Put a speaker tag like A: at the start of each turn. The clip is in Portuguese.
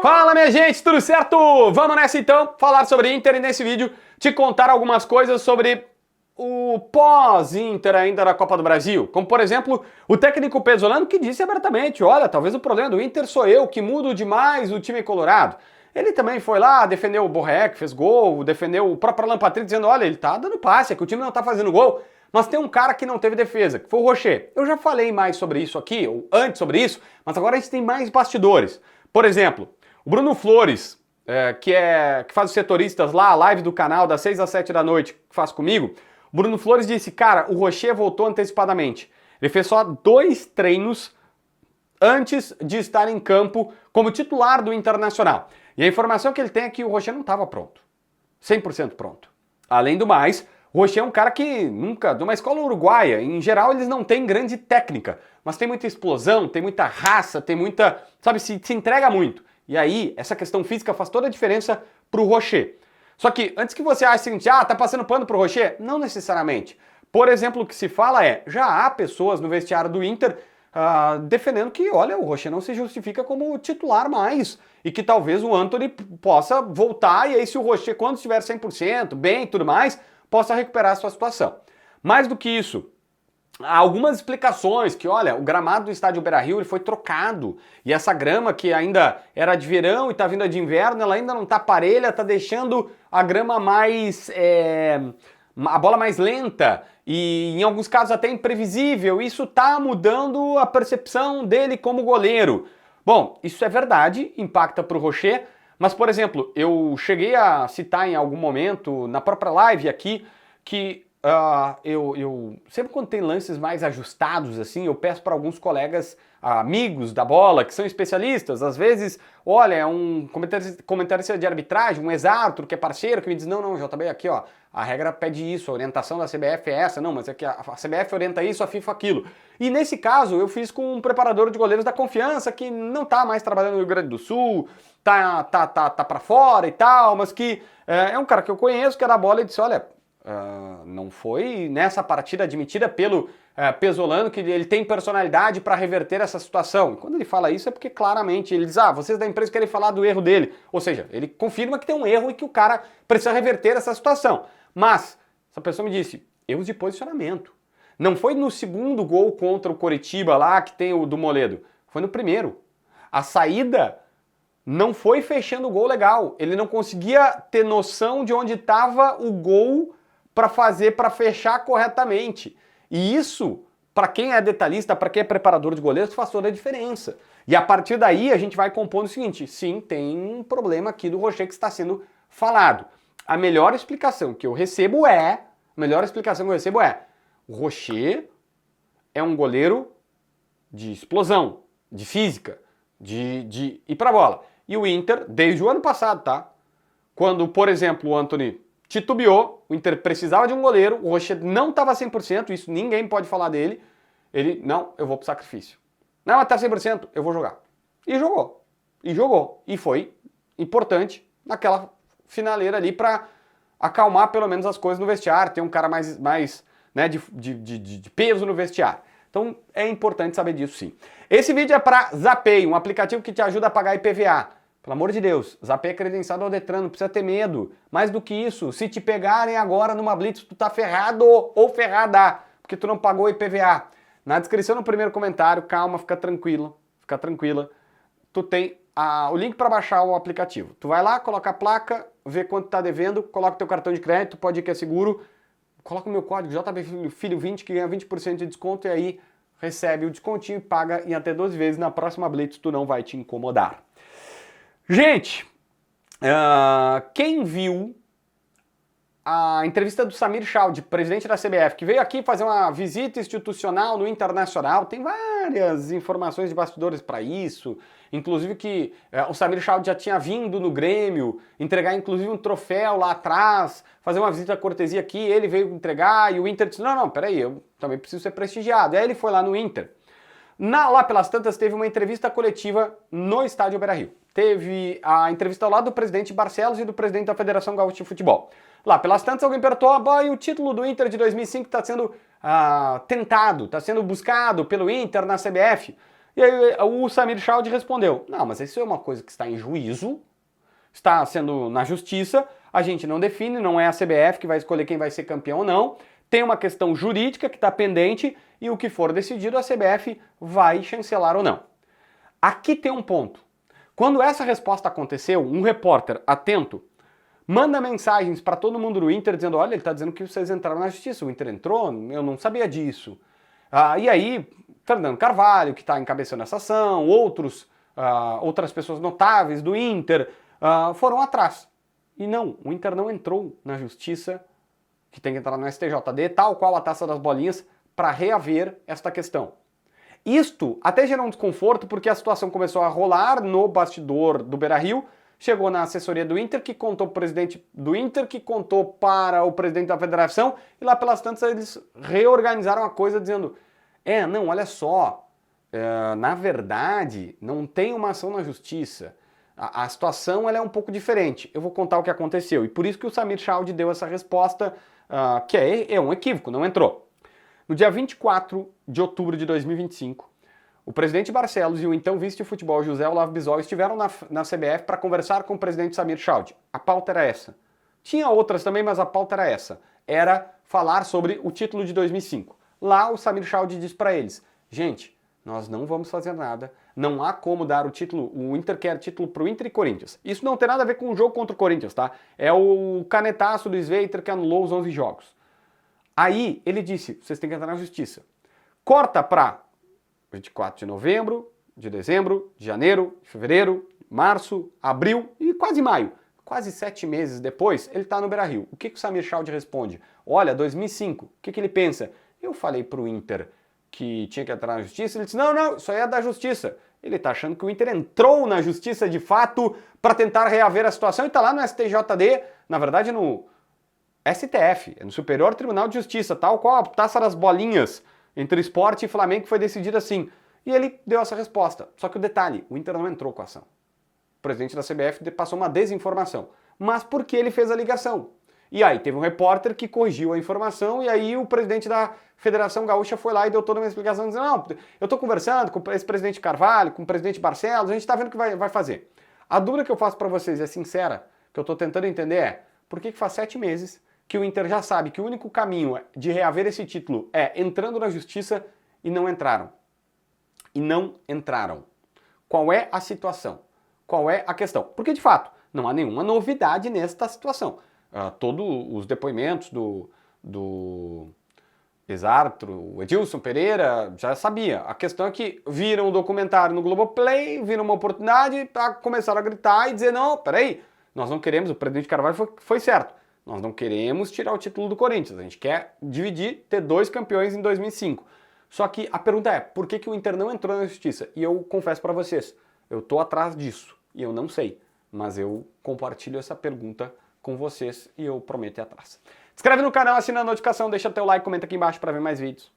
A: Fala, minha gente, tudo certo? Vamos nessa então, falar sobre Inter e nesse vídeo te contar algumas coisas sobre o pós-Inter ainda na Copa do Brasil. Como, por exemplo, o técnico Pesolano que disse abertamente, olha, talvez o problema do Inter sou eu, que mudo demais o time colorado. Ele também foi lá, defendeu o Borré, que fez gol, defendeu o próprio Alan Patrick, dizendo, olha, ele tá dando passe, é que o time não tá fazendo gol. Mas tem um cara que não teve defesa, que foi o Rocher. Eu já falei mais sobre isso aqui, ou antes sobre isso, mas agora a gente tem mais bastidores. Por exemplo, o Bruno Flores, que faz os setoristas lá, a live do canal, das 6 às 7 da noite, que faz comigo, o Bruno Flores disse, cara, o Rocher voltou antecipadamente. Ele fez só 2 treinos antes de estar em campo como titular do Internacional. E a informação que ele tem é que o Rocher não estava pronto. 100% pronto. Além do mais, o Rocher é um cara que nunca, de uma escola uruguaia, em geral eles não têm grande técnica, mas tem muita explosão, tem muita raça, tem muita, sabe, se entrega muito. E aí, essa questão física faz toda a diferença pro Rocher. Só que, antes que você ache o seguinte, tá passando pano pro Rocher, não necessariamente. Por exemplo, o que se fala é, já há pessoas no vestiário do Inter defendendo que, olha, o Rocher não se justifica como titular mais, e que talvez o Antony possa voltar, e aí se o Rocher, quando estiver 100%, bem e tudo mais, possa recuperar a sua situação. Mais do que isso, há algumas explicações que, olha, o gramado do estádio Beira-Rio ele foi trocado e essa grama que ainda era de verão e está vindo de inverno, ela ainda não está parelha, está deixando a grama mais... a bola mais lenta e em alguns casos até imprevisível. Isso está mudando a percepção dele como goleiro. Bom, isso é verdade, impacta para o Rocher, mas, por exemplo, eu cheguei a citar em algum momento, na própria live aqui, que eu sempre quando tem lances mais ajustados, assim, eu peço para alguns colegas, amigos da bola, que são especialistas, às vezes, olha, é um comentarista de arbitragem, um ex-árbitro que é parceiro, que me diz, não, JB, aqui, ó, a regra pede isso, a orientação da CBF é essa, não, mas é que a CBF orienta isso, a FIFA aquilo. E nesse caso, eu fiz com um preparador de goleiros da confiança, que não tá mais trabalhando no Rio Grande do Sul, tá pra fora e tal, mas que é um cara que eu conheço, que era a bola e disse, olha, não foi nessa partida admitida pelo Pesolano que ele tem personalidade para reverter essa situação. E quando ele fala isso é porque claramente ele diz, vocês da empresa querem falar do erro dele. Ou seja, ele confirma que tem um erro e que o cara precisa reverter essa situação. Mas, essa pessoa me disse, erros de posicionamento. Não foi no segundo gol contra o Coritiba lá que tem o do Moledo. Foi no primeiro. A saída não foi fechando o gol legal. Ele não conseguia ter noção de onde estava o gol para fechar corretamente. E isso, para quem é detalhista, para quem é preparador de goleiros, faz toda a diferença. E a partir daí a gente vai compondo o seguinte, sim, tem um problema aqui do Rocher que está sendo falado. A melhor explicação que eu recebo é, o Rocher é um goleiro de explosão, de física, de ir pra bola. E o Inter, desde o ano passado, tá? Quando, por exemplo, o Antony titubeou, o Inter precisava de um goleiro, o Rocher não estava 100%, isso ninguém pode falar dele. Ele, não, eu vou pro sacrifício. Não, tá 100%, eu vou jogar. E jogou. E foi importante naquela finaleira ali para acalmar pelo menos as coisas no vestiário, ter um cara mais né, de peso no vestiário. Então é importante saber disso sim. Esse vídeo é para Zapay, um aplicativo que te ajuda a pagar IPVA. Pelo amor de Deus, Zapay é credenciado ao Detran, não precisa ter medo. Mais do que isso, se te pegarem agora numa blitz, tu tá ferrado ou ferrada, porque tu não pagou IPVA. Na descrição no primeiro comentário, calma, fica tranquila, tu tem o link para baixar o aplicativo. Tu vai lá, coloca a placa, vê quanto tá devendo, coloca teu cartão de crédito, pode ir que é seguro, coloca o meu código JBFilho20 que ganha 20% de desconto e aí recebe o descontinho e paga em até 12 vezes. Na próxima blitz tu não vai te incomodar. Gente, quem viu a entrevista do Samir Chaud, presidente da CBF, que veio aqui fazer uma visita institucional no Internacional, tem várias informações de bastidores para isso, inclusive que o Samir Chaud já tinha vindo no Grêmio, entregar inclusive um troféu lá atrás, fazer uma visita cortesia aqui, ele veio entregar e o Inter disse, não, peraí, eu também preciso ser prestigiado. E aí ele foi lá no Inter. Lá pelas tantas teve uma entrevista coletiva no estádio Beira-Rio. Teve a entrevista ao lado do presidente Barcelos e do presidente da Federação Gaúcha de Futebol. Lá pelas tantas alguém perguntou, e o título do Inter de 2005 está sendo tentado, está sendo buscado pelo Inter na CBF. E aí o Samir Chald respondeu, não, mas isso é uma coisa que está em juízo, está sendo na justiça, a gente não define, não é a CBF que vai escolher quem vai ser campeão ou não, tem uma questão jurídica que está pendente e o que for decidido a CBF vai chancelar ou não. Aqui tem um ponto. Quando essa resposta aconteceu, um repórter atento manda mensagens para todo mundo do Inter dizendo, olha, ele está dizendo que vocês entraram na justiça, o Inter entrou, eu não sabia disso. E aí, Fernando Carvalho, que está encabeçando essa ação, outras pessoas notáveis do Inter foram atrás. E não, o Inter não entrou na justiça, que tem que entrar no STJD, tal qual a Taça das Bolinhas, para reaver esta questão. Isto até gerou um desconforto porque a situação começou a rolar no bastidor do Beira-Rio, chegou na assessoria do Inter, que contou para o presidente do Inter, que contou para o presidente da federação, e lá pelas tantas eles reorganizaram a coisa dizendo, não, olha só, na verdade não tem uma ação na justiça, a situação ela é um pouco diferente, eu vou contar o que aconteceu, e por isso que o Samir Chald deu essa resposta, que é um equívoco, não entrou. No dia 24 de outubro de 2025, o presidente Barcelos e o então vice de futebol José Olavo Bisol estiveram na CBF para conversar com o presidente Samir Chald. A pauta era essa. Tinha outras também, mas a pauta era essa. Era falar sobre o título de 2005. Lá o Samir Chald diz para eles, gente, nós não vamos fazer nada, não há como dar o título, o Inter quer título pro Inter e Corinthians. Isso não tem nada a ver com o jogo contra o Corinthians, tá? É o canetaço do Sveiter que anulou os 11 jogos. Aí ele disse, vocês têm que entrar na justiça. Corta para 24 de novembro, de dezembro, de janeiro, de fevereiro, março, abril e quase maio. Quase 7 meses depois, ele está no Beira-Rio. O que o Samir Chald responde? Olha, 2005, o que ele pensa? Eu falei para o Inter que tinha que entrar na justiça, ele disse, não, isso aí é da justiça. Ele está achando que o Inter entrou na justiça de fato para tentar reaver a situação e está lá no STJD, na verdade no STF, no Superior Tribunal de Justiça, tal qual a Taça das Bolinhas entre Sport e Flamengo que foi decidida assim. E ele deu essa resposta. Só que o detalhe, o Inter não entrou com a ação. O presidente da CBF passou uma desinformação. Mas por que ele fez a ligação? E aí teve um repórter que corrigiu a informação e aí o presidente da Federação Gaúcha foi lá e deu toda uma explicação dizendo, não, eu estou conversando com esse presidente Carvalho, com o presidente Barcelos, a gente está vendo o que vai fazer. A dúvida que eu faço para vocês é sincera, que eu estou tentando entender por que faz 7 meses que o Inter já sabe que o único caminho de reaver esse título é entrando na justiça e não entraram. E não entraram. Qual é a situação? Qual é a questão? Porque, de fato, não há nenhuma novidade nesta situação. Todos os depoimentos do ex-árbitro, o Edilson Pereira, já sabia. A questão é que viram o documentário no Globoplay, viram uma oportunidade, começaram a gritar e dizer, não, peraí, nós não queremos, o presidente Carvalho foi certo. Nós não queremos tirar o título do Corinthians, a gente quer dividir, ter 2 campeões em 2005. Só que a pergunta é, por que o Inter não entrou na justiça? E eu confesso para vocês, eu tô atrás disso e eu não sei, mas eu compartilho essa pergunta com vocês e eu prometo ir atrás. Se inscreve no canal, assina a notificação, deixa teu like, comenta aqui embaixo para ver mais vídeos.